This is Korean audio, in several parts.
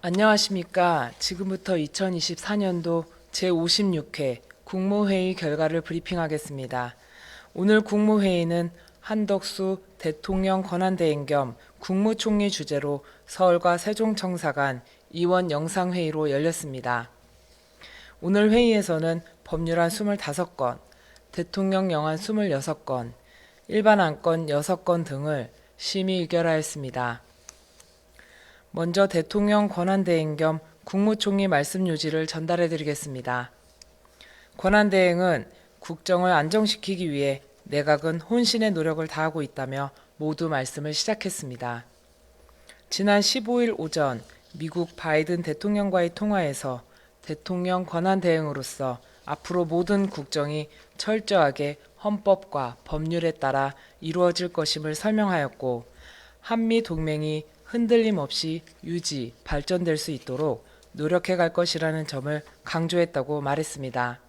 안녕하십니까. 지금부터 2024년도 제56회 국무회의 결과를 브리핑하겠습니다. 오늘 국무회의는 한덕수 대통령 권한대행 겸 국무총리 주재로 서울과 세종청사관 이원 영상회의로 열렸습니다. 오늘 회의에서는 법률안 25건, 대통령 영안 26건, 일반 안건 6건 등을 심의 의결하였습니다. 먼저 대통령 권한대행 겸 국무총리 말씀 요지를 전달해 드리겠습니다. 권한대행은 국정을 안정시키기 위해 내각은 혼신의 노력을 다하고 있다며 모두 말씀을 시작했습니다. 지난 15일 오전 미국 바이든 대통령과의 통화에서 대통령 권한대행으로서 앞으로 모든 국정이 철저하게 헌법과 법률에 따라 이루어질 것임을 설명하였고, 한미 동맹이 흔들림 없이 유지, 발전될 수 있도록 노력해 갈 것이라는 점을 강조했다고 말했습니다.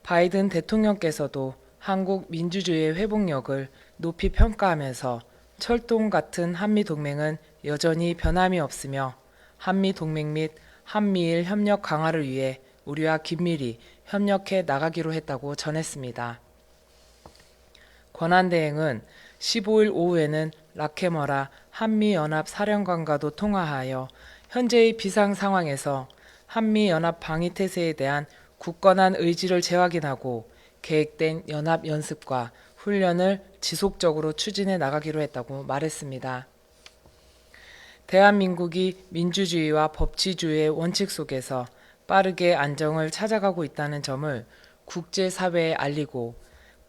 바이든 대통령께서도 한국 민주주의의 회복력을 높이 평가하면서 철동 같은 한미 동맹은 여전히 변함이 없으며 한미 동맹 및 한미일 협력 강화를 위해 우리와 긴밀히 협력해 나가기로 했다고 전했습니다. 권한대행은 15일 오후에는 라케머라 한미연합사령관과도 통화하여 현재의 비상 상황에서 한미연합 방위태세에 대한 굳건한 의지를 재확인하고 계획된 연합연습과 훈련을 지속적으로 추진해 나가기로 했다고 말했습니다. 대한민국이 민주주의와 법치주의의 원칙 속에서 빠르게 안정을 찾아가고 있다는 점을 국제사회에 알리고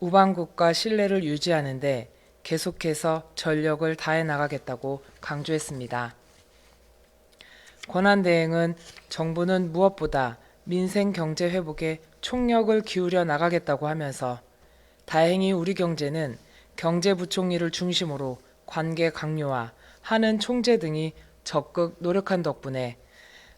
우방국과 신뢰를 유지하는 데 계속해서 전력을 다해 나가겠다고 강조했습니다. 권한대행은 정부는 무엇보다 민생 경제 회복에 총력을 기울여 나가겠다고 하면서 다행히 우리 경제는 경제부총리를 중심으로 관계 강요와 하는 총재 등이 적극 노력한 덕분에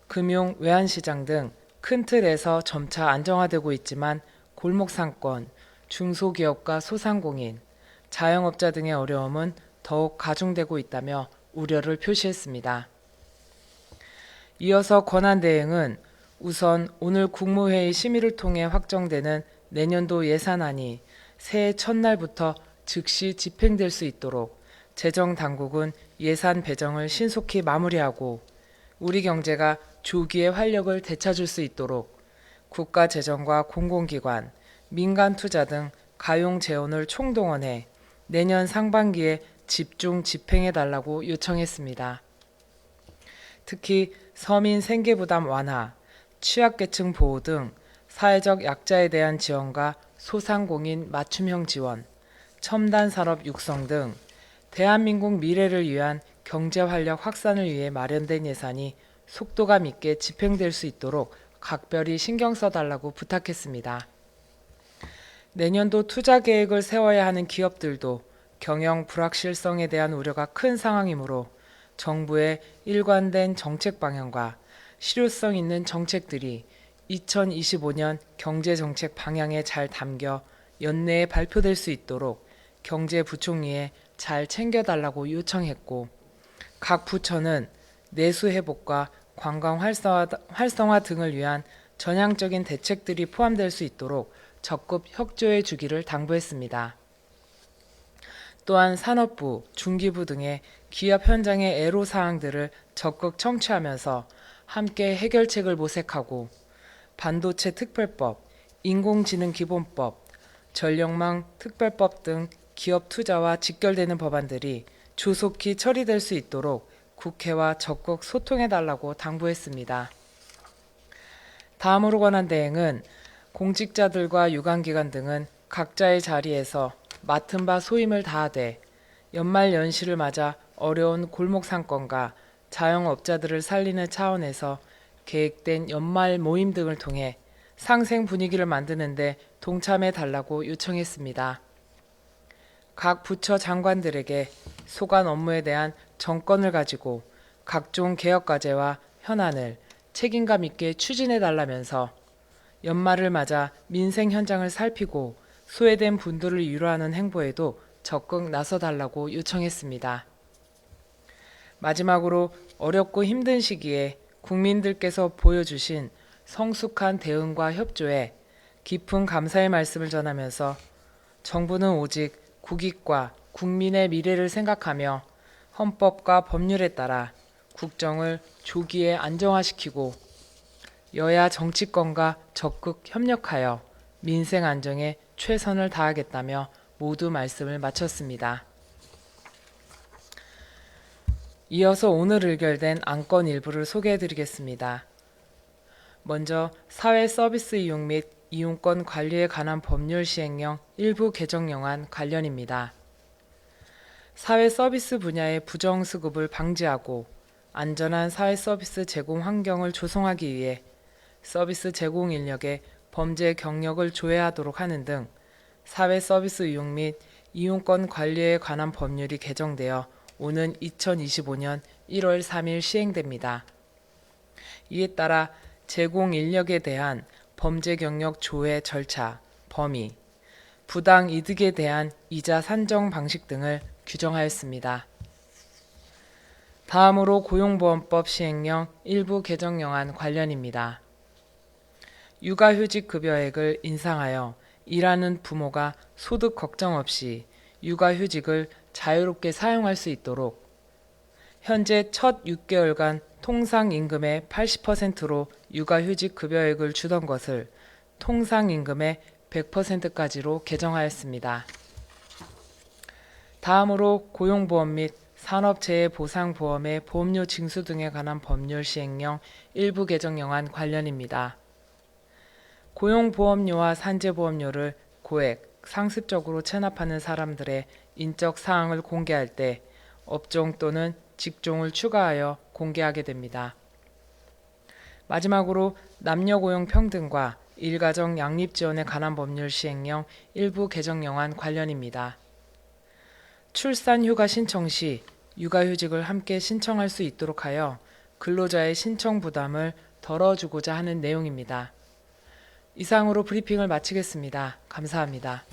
금융, 외환시장 등 큰 틀에서 점차 안정화되고 있지만 골목상권, 중소기업과 소상공인, 자영업자 등의 어려움은 더욱 가중되고 있다며 우려를 표시했습니다. 이어서 권한대행은 우선 오늘 국무회의 심의를 통해 확정되는 내년도 예산안이 새해 첫날부터 즉시 집행될 수 있도록 재정당국은 예산 배정을 신속히 마무리하고 우리 경제가 조기에 활력을 되찾을 수 있도록 국가재정과 공공기관, 민간 투자 등 가용 재원을 총동원해 내년 상반기에 집중 집행해달라고 요청했습니다. 특히 서민 생계부담 완화, 취약계층 보호 등 사회적 약자에 대한 지원과 소상공인 맞춤형 지원, 첨단산업 육성 등 대한민국 미래를 위한 경제활력 확산을 위해 마련된 예산이 속도감 있게 집행될 수 있도록 각별히 신경 써달라고 부탁했습니다. 내년도 투자 계획을 세워야 하는 기업들도 경영 불확실성에 대한 우려가 큰 상황이므로 정부의 일관된 정책 방향과 실효성 있는 정책들이 2025년 경제정책 방향에 잘 담겨 연내에 발표될 수 있도록 경제부총리에 잘 챙겨달라고 요청했고, 각 부처는 내수 회복과 관광 활성화 등을 위한 전향적인 대책들이 포함될 수 있도록 적극 협조해 주기를 당부했습니다. 또한 산업부, 중기부 등의 기업 현장의 애로사항들을 적극 청취하면서 함께 해결책을 모색하고 반도체 특별법, 인공지능 기본법, 전력망 특별법 등 기업 투자와 직결되는 법안들이 조속히 처리될 수 있도록 국회와 적극 소통해달라고 당부했습니다. 다음으로 권한대행은 공직자들과 유관기관 등은 각자의 자리에서 맡은 바 소임을 다하되 연말 연시를 맞아 어려운 골목상권과 자영업자들을 살리는 차원에서 계획된 연말 모임 등을 통해 상생 분위기를 만드는 데 동참해 달라고 요청했습니다. 각 부처 장관들에게 소관 업무에 대한 정권을 가지고 각종 개혁 과제와 현안을 책임감 있게 추진해 달라면서 연말을 맞아 민생 현장을 살피고 소외된 분들을 위로하는 행보에도 적극 나서달라고 요청했습니다. 마지막으로 어렵고 힘든 시기에 국민들께서 보여주신 성숙한 대응과 협조에 깊은 감사의 말씀을 전하면서 정부는 오직 국익과 국민의 미래를 생각하며 헌법과 법률에 따라 국정을 조기에 안정화시키고 여야 정치권과 적극 협력하여 민생 안정에 최선을 다하겠다며 모두 말씀을 마쳤습니다. 이어서 오늘 의결된 안건 일부를 소개해드리겠습니다. 먼저 사회 서비스 이용 및 이용권 관리에 관한 법률 시행령 일부 개정령안 관련입니다. 사회 서비스 분야의 부정수급을 방지하고 안전한 사회 서비스 제공 환경을 조성하기 위해 서비스 제공 인력의 범죄 경력을 조회하도록 하는 등 사회 서비스 이용 및 이용권 관리에 관한 법률이 개정되어 오는 2025년 1월 3일 시행됩니다. 이에 따라 제공 인력에 대한 범죄 경력 조회 절차, 범위, 부당 이득에 대한 이자 산정 방식 등을 규정하였습니다. 다음으로 고용보험법 시행령 일부 개정령안 관련입니다. 육아휴직 급여액을 인상하여 일하는 부모가 소득 걱정 없이 육아휴직을 자유롭게 사용할 수 있도록 현재 첫 6개월간 통상임금의 80%로 육아휴직 급여액을 주던 것을 통상임금의 100%까지로 개정하였습니다. 다음으로 고용보험 및 산업재해보상보험의 보험료 징수 등에 관한 법률 시행령 일부 개정령안 관련입니다. 고용보험료와 산재보험료를 고액, 상습적으로 체납하는 사람들의 인적 사항을 공개할 때 업종 또는 직종을 추가하여 공개하게 됩니다. 마지막으로 남녀고용 평등과 일가정 양립지원에 관한 법률 시행령 일부 개정령안 관련입니다. 출산휴가 신청 시 육아휴직을 함께 신청할 수 있도록 하여 근로자의 신청 부담을 덜어주고자 하는 내용입니다. 이상으로 브리핑을 마치겠습니다. 감사합니다.